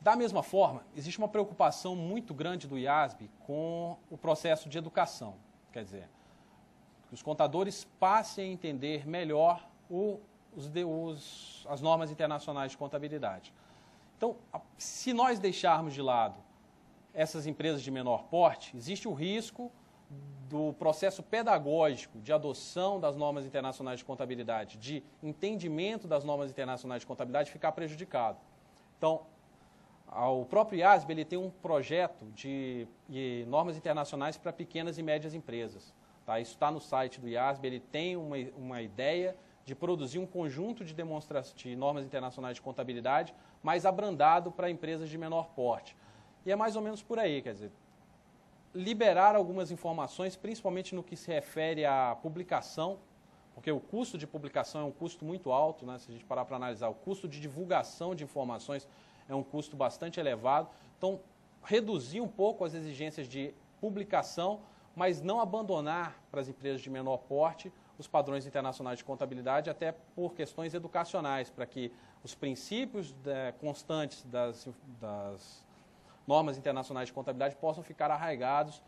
Da mesma forma, existe uma preocupação muito grande do IASB com o processo de educação. Quer dizer, que os contadores passem a entender melhor as normas internacionais de contabilidade. Então, se nós deixarmos de lado essas empresas de menor porte, existe o risco do processo pedagógico de adoção das normas internacionais de contabilidade, de entendimento das normas internacionais de contabilidade ficar prejudicado. Então, o próprio IASB ele tem um projeto de normas internacionais para pequenas e médias empresas. Tá? Isso está no site do IASB, ele tem uma ideia de produzir um conjunto de normas internacionais de contabilidade mais abrandado para empresas de menor porte. E é mais ou menos por aí, quer dizer, liberar algumas informações, principalmente no que se refere à publicação, porque o custo de publicação é um custo muito alto, né? Se a gente parar para analisar, o custo de divulgação de informações é um custo bastante elevado. Então, reduzir um pouco as exigências de publicação, mas não abandonar para as empresas de menor porte os padrões internacionais de contabilidade, até por questões educacionais, para que os princípios constantes das normas internacionais de contabilidade possam ficar arraigados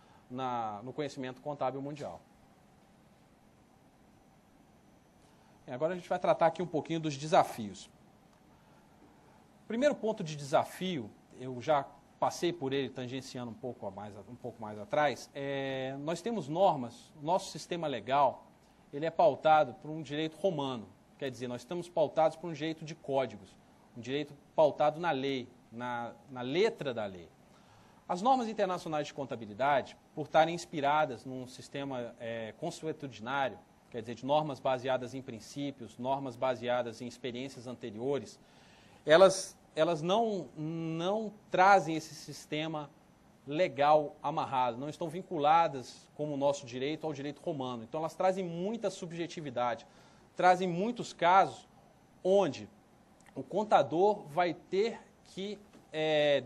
no conhecimento contábil mundial. Agora a gente vai tratar aqui um pouquinho dos desafios. O primeiro ponto de desafio, eu já passei por ele tangenciando um pouco mais atrás, nós temos normas, o nosso sistema legal, ele é pautado por um direito romano, quer dizer, nós estamos pautados por um direito de códigos, um direito pautado na lei, na letra da lei. As normas internacionais de contabilidade, por estarem inspiradas num sistema consuetudinário, quer dizer, de normas baseadas em princípios, normas baseadas em experiências anteriores, elas não trazem esse sistema legal amarrado, não estão vinculadas, como o nosso direito, ao direito romano. Então, elas trazem muita subjetividade, trazem muitos casos onde o contador vai ter que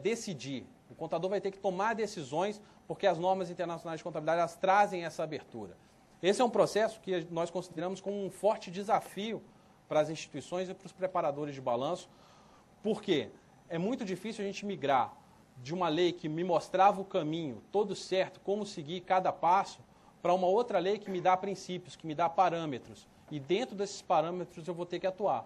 decidir, o contador vai ter que tomar decisões, porque as normas internacionais de contabilidade elas trazem essa abertura. Esse é um processo que nós consideramos como um forte desafio para as instituições e para os preparadores de balanço, porque é muito difícil a gente migrar de uma lei que me mostrava o caminho todo certo, como seguir cada passo, para uma outra lei que me dá princípios, que me dá parâmetros. E dentro desses parâmetros eu vou ter que atuar.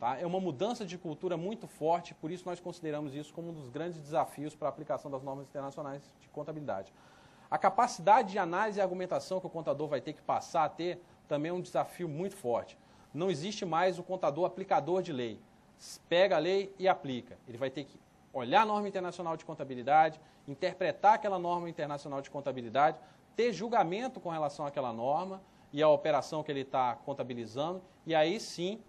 Tá? É uma mudança de cultura muito forte, por isso nós consideramos isso como um dos grandes desafios para a aplicação das normas internacionais de contabilidade. A capacidade de análise e argumentação que o contador vai ter que passar a ter também é um desafio muito forte. Não existe mais o contador aplicador de lei. Pega a lei e aplica. Ele vai ter que olhar a norma internacional de contabilidade, interpretar aquela norma internacional de contabilidade, ter julgamento com relação àquela norma e à operação que ele está contabilizando, e aí sim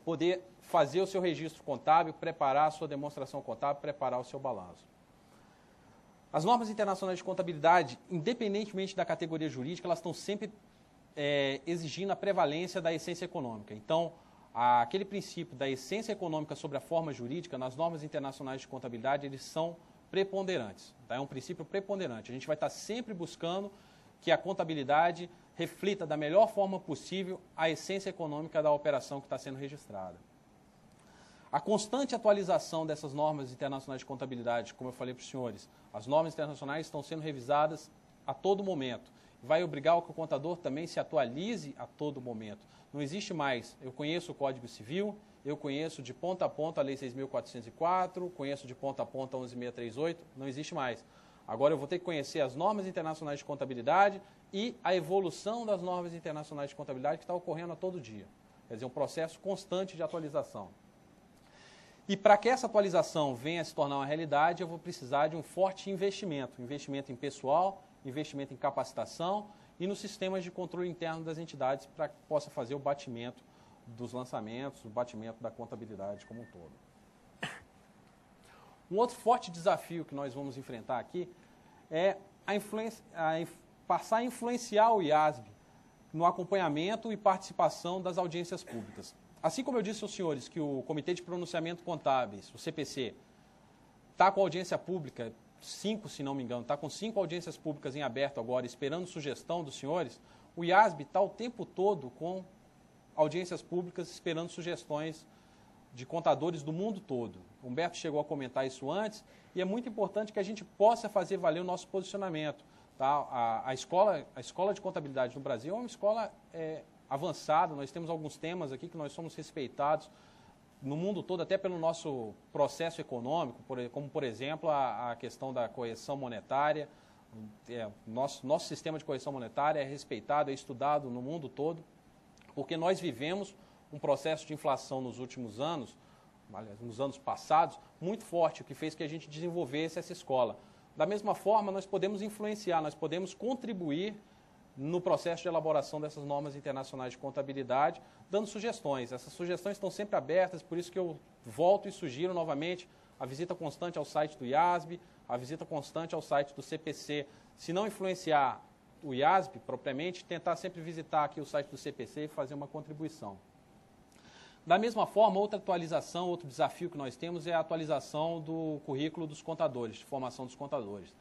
poder fazer o seu registro contábil, preparar a sua demonstração contábil, preparar o seu balanço. As normas internacionais de contabilidade, independentemente da categoria jurídica, elas estão sempre exigindo a prevalência da essência econômica. Então, aquele princípio da essência econômica sobre a forma jurídica, nas normas internacionais de contabilidade, eles são preponderantes. Tá? É um princípio preponderante. A gente vai estar sempre buscando que a contabilidade reflita da melhor forma possível a essência econômica da operação que está sendo registrada. A constante atualização dessas normas internacionais de contabilidade, como eu falei para os senhores, as normas internacionais estão sendo revisadas a todo momento. Vai obrigar que o contador também se atualize a todo momento. Não existe mais, eu conheço o Código Civil, eu conheço de ponta a ponta a Lei 6.404, conheço de ponta a ponta a 11.638, não existe mais. Agora eu vou ter que conhecer as normas internacionais de contabilidade e a evolução das normas internacionais de contabilidade que está ocorrendo a todo dia. Quer dizer, um processo constante de atualização. E para que essa atualização venha a se tornar uma realidade, eu vou precisar de um forte investimento. Investimento em pessoal, investimento em capacitação e nos sistemas de controle interno das entidades para que possa fazer o batimento dos lançamentos, o batimento da contabilidade como um todo. Um outro forte desafio que nós vamos enfrentar aqui é passar a influenciar o IASB no acompanhamento e participação das audiências públicas. Assim como eu disse aos senhores que o Comitê de Pronunciamento Contábeis, o CPC, está com audiência pública, 5, se não me engano, está com 5 audiências públicas em aberto agora, esperando sugestão dos senhores, o IASB está o tempo todo com audiências públicas esperando sugestões de contadores do mundo todo. O Humberto chegou a comentar isso antes, e é muito importante que a gente possa fazer valer o nosso posicionamento. Tá? A escola de contabilidade no Brasil é uma escola avançada, nós temos alguns temas aqui que nós somos respeitados no mundo todo, até pelo nosso processo econômico, como, por exemplo, a questão da correção monetária. Nosso sistema de correção monetária é respeitado, é estudado no mundo todo, porque nós vivemos um processo de inflação nos últimos anos, nos anos passados, muito forte, o que fez que a gente desenvolvesse essa escola. Da mesma forma, nós podemos influenciar, nós podemos contribuir no processo de elaboração dessas normas internacionais de contabilidade, dando sugestões. Essas sugestões estão sempre abertas, por isso que eu volto e sugiro novamente a visita constante ao site do IASB, a visita constante ao site do CPC. Se não influenciar o IASB propriamente, tentar sempre visitar aqui o site do CPC e fazer uma contribuição. Da mesma forma, outra atualização, outro desafio que nós temos é a atualização do currículo dos contadores, de formação dos contadores.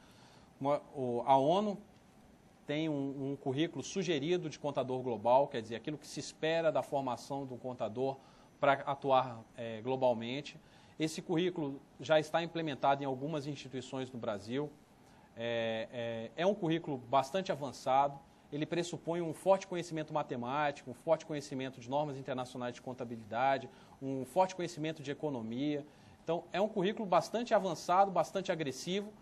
A ONU tem um currículo sugerido de contador global, quer dizer, aquilo que se espera da formação do contador para atuar globalmente. Esse currículo já está implementado em algumas instituições no Brasil. É um currículo bastante avançado. Ele pressupõe um forte conhecimento matemático, um forte conhecimento de normas internacionais de contabilidade, um forte conhecimento de economia. Então, é um currículo bastante avançado, bastante agressivo,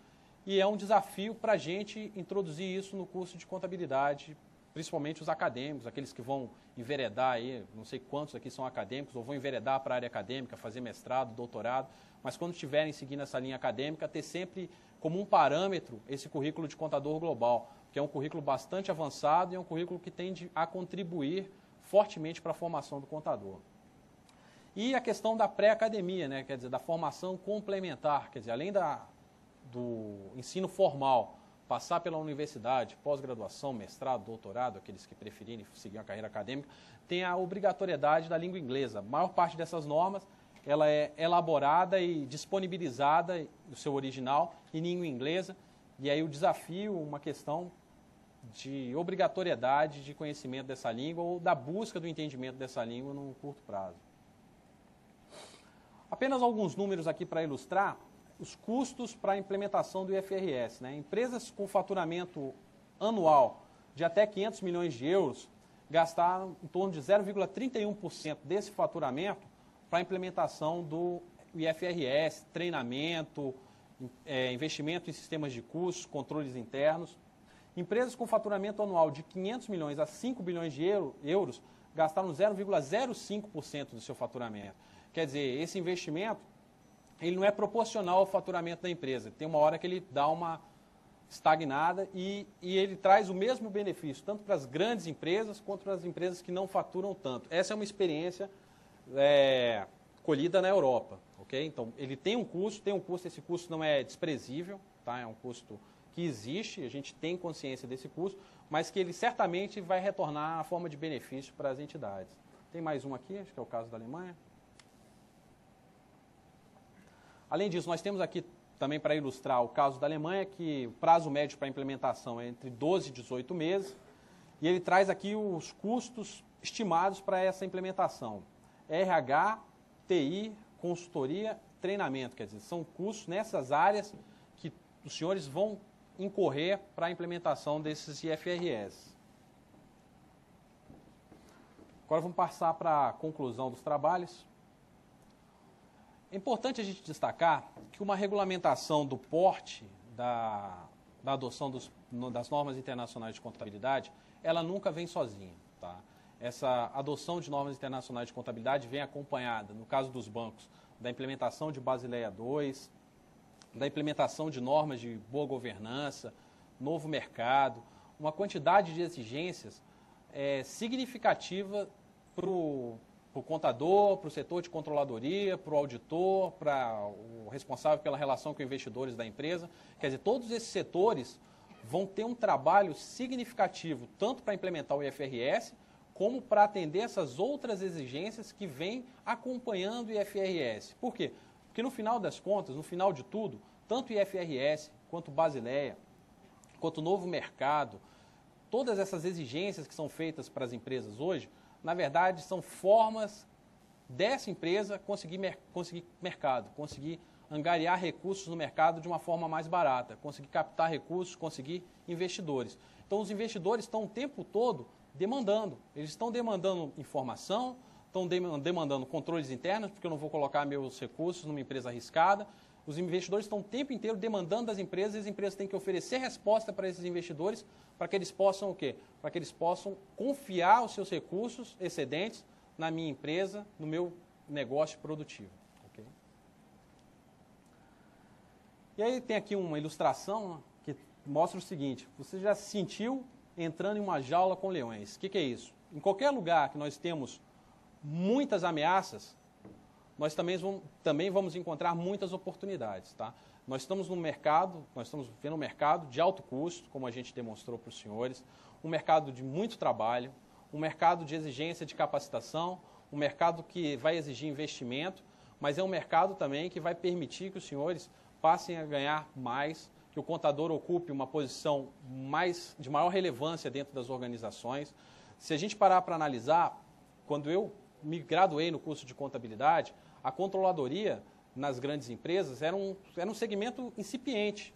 e é um desafio para a gente introduzir isso no curso de contabilidade, principalmente os acadêmicos, aqueles que vão enveredar aí, não sei quantos aqui são acadêmicos, ou vão enveredar para a área acadêmica, fazer mestrado, doutorado, mas quando estiverem seguindo essa linha acadêmica, ter sempre como um parâmetro esse currículo de contador global, que é um currículo bastante avançado e é um currículo que tende a contribuir fortemente para a formação do contador. E a questão da pré-academia, né? Quer dizer, da formação complementar, quer dizer, além do ensino formal, passar pela universidade, pós-graduação, mestrado, doutorado, aqueles que preferirem seguir a carreira acadêmica, tem a obrigatoriedade da língua inglesa. A maior parte dessas normas ela é elaborada e disponibilizada, o seu original, em língua inglesa, e aí o desafio, uma questão de obrigatoriedade de conhecimento dessa língua ou da busca do entendimento dessa língua num curto prazo. Apenas alguns números aqui para ilustrar os custos para a implementação do IFRS. Né? Empresas com faturamento anual de até 500 milhões de euros gastaram em torno de 0,31% desse faturamento para a implementação do IFRS, treinamento, investimento em sistemas de custos, controles internos. Empresas com faturamento anual de 500 milhões a 5 bilhões de euros gastaram 0,05% do seu faturamento. Quer dizer, esse investimento ele não é proporcional ao faturamento da empresa. Tem uma hora que ele dá uma estagnada e ele traz o mesmo benefício, tanto para as grandes empresas quanto para as empresas que não faturam tanto. Essa é uma experiência colhida na Europa. Okay? Então, ele tem um custo, esse custo não é desprezível, tá? É um custo que existe, a gente tem consciência desse custo, mas que ele certamente vai retornar a forma de benefício para as entidades. Tem mais um aqui, acho que é o caso da Alemanha. Além disso, nós temos aqui também para ilustrar o caso da Alemanha, que o prazo médio para a implementação é entre 12 e 18 meses, e ele traz aqui os custos estimados para essa implementação. RH, TI, consultoria, treinamento, quer dizer, são custos nessas áreas que os senhores vão incorrer para a implementação desses IFRS. Agora vamos passar para a conclusão dos trabalhos. É importante a gente destacar que uma regulamentação do porte da adoção das normas internacionais de contabilidade, ela nunca vem sozinha. Tá? Essa adoção de normas internacionais de contabilidade vem acompanhada, no caso dos bancos, da implementação de Basileia II, da implementação de normas de boa governança, novo mercado, uma quantidade de exigências significativa para o contador, para o setor de controladoria, para o auditor, para o responsável pela relação com investidores da empresa. Quer dizer, todos esses setores vão ter um trabalho significativo, tanto para implementar o IFRS, como para atender essas outras exigências que vêm acompanhando o IFRS. Por quê? Porque no final das contas, no final de tudo, tanto o IFRS, quanto o Basileia, quanto o novo mercado, todas essas exigências que são feitas para as empresas hoje, na verdade, são formas dessa empresa conseguir mercado, conseguir angariar recursos no mercado de uma forma mais barata, conseguir captar recursos, conseguir investidores. Então, os investidores estão o tempo todo demandando. Eles estão demandando informação, estão demandando controles internos, porque eu não vou colocar meus recursos numa empresa arriscada. Os investidores estão o tempo inteiro demandando das empresas, e as empresas têm que oferecer resposta para esses investidores, para que eles possam o quê? Para que eles possam confiar os seus recursos excedentes na minha empresa, no meu negócio produtivo. Okay? E aí tem aqui uma ilustração que mostra o seguinte: você já se sentiu entrando em uma jaula com leões. O que é isso? Em qualquer lugar que nós temos muitas ameaças, nós também vamos encontrar muitas oportunidades. Tá? Nós estamos no mercado, nós estamos vivendo um mercado de alto custo, como a gente demonstrou para os senhores, um mercado de muito trabalho, um mercado de exigência de capacitação, um mercado que vai exigir investimento, mas é um mercado também que vai permitir que os senhores passem a ganhar mais, que o contador ocupe uma posição de maior relevância dentro das organizações. Se a gente parar para analisar, quando eu me graduei no curso de contabilidade, a controladoria nas grandes empresas era um segmento incipiente.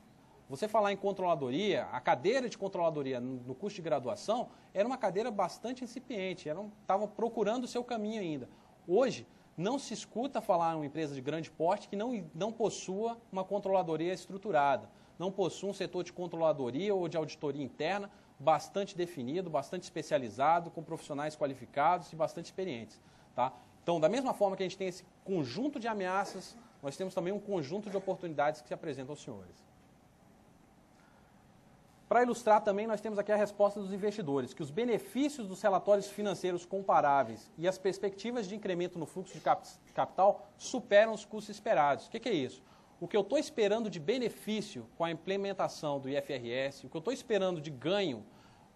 Você falar em controladoria, a cadeira de controladoria no curso de graduação era uma cadeira bastante incipiente, estava procurando o seu caminho ainda. Hoje, não se escuta falar em uma empresa de grande porte que não possua uma controladoria estruturada, não possua um setor de controladoria ou de auditoria interna bastante definido, bastante especializado, com profissionais qualificados e bastante experientes. Tá? Então, da mesma forma que a gente tem esse conjunto de ameaças, nós temos também um conjunto de oportunidades que se apresentam aos senhores. Para ilustrar também, nós temos aqui a resposta dos investidores, que os benefícios dos relatórios financeiros comparáveis e as perspectivas de incremento no fluxo de capital superam os custos esperados. O que é isso? O que eu estou esperando de benefício com a implementação do IFRS, o que eu estou esperando de ganho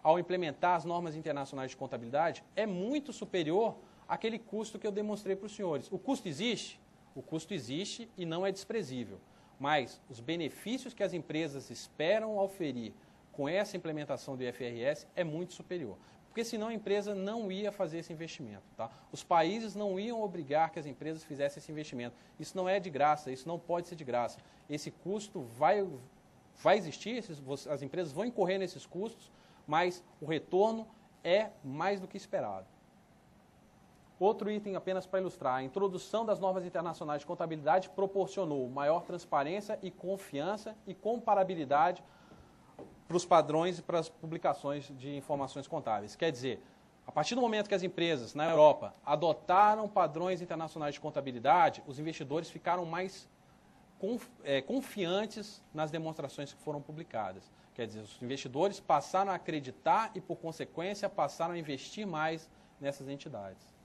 ao implementar as normas internacionais de contabilidade é muito superior àquele custo que eu demonstrei para os senhores. O custo existe? O custo existe e não é desprezível, mas os benefícios que as empresas esperam oferir com essa implementação do IFRS é muito superior. Porque senão a empresa não ia fazer esse investimento. Tá? Os países não iam obrigar que as empresas fizessem esse investimento. Isso não é de graça, isso não pode ser de graça. Esse custo vai existir, as empresas vão incorrer nesses custos, mas o retorno é mais do que esperado. Outro item apenas para ilustrar, a introdução das normas internacionais de contabilidade proporcionou maior transparência e confiança e comparabilidade para os padrões e para as publicações de informações contábeis. Quer dizer, a partir do momento que as empresas na Europa adotaram padrões internacionais de contabilidade, os investidores ficaram mais confiantes nas demonstrações que foram publicadas. Quer dizer, os investidores passaram a acreditar e, por consequência, passaram a investir mais nessas entidades.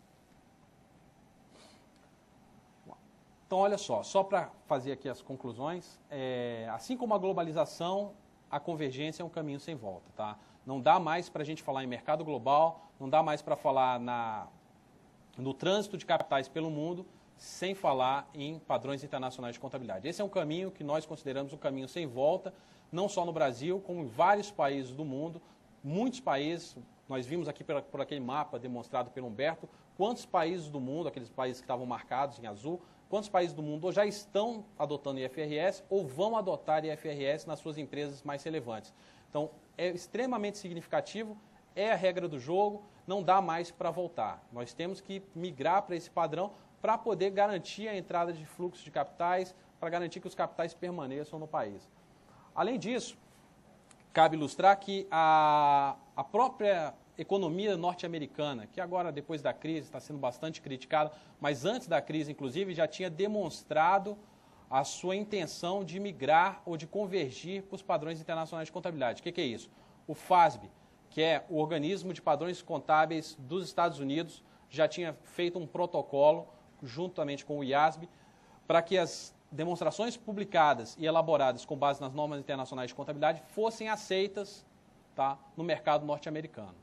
Então, olha só para fazer aqui as conclusões, assim como a globalização, a convergência é um caminho sem volta. Tá? Não dá mais para a gente falar em mercado global, não dá mais para falar no trânsito de capitais pelo mundo, sem falar em padrões internacionais de contabilidade. Esse é um caminho que nós consideramos um caminho sem volta, não só no Brasil, como em vários países do mundo, muitos países. Nós vimos aqui por aquele mapa demonstrado pelo Humberto, quantos países do mundo, aqueles países que estavam marcados em azul, quantos países do mundo já estão adotando IFRS ou vão adotar IFRS nas suas empresas mais relevantes. Então, é extremamente significativo, é a regra do jogo, não dá mais para voltar. Nós temos que migrar para esse padrão para poder garantir a entrada de fluxo de capitais, para garantir que os capitais permaneçam no país. Além disso, cabe ilustrar que a própria economia norte-americana, que agora, depois da crise, está sendo bastante criticada, mas antes da crise, inclusive, já tinha demonstrado a sua intenção de migrar ou de convergir para os padrões internacionais de contabilidade. O que é isso? O FASB, que é o organismo de padrões contábeis dos Estados Unidos, já tinha feito um protocolo, juntamente com o IASB, para que as demonstrações publicadas e elaboradas com base nas normas internacionais de contabilidade fossem aceitas, tá, no mercado norte-americano.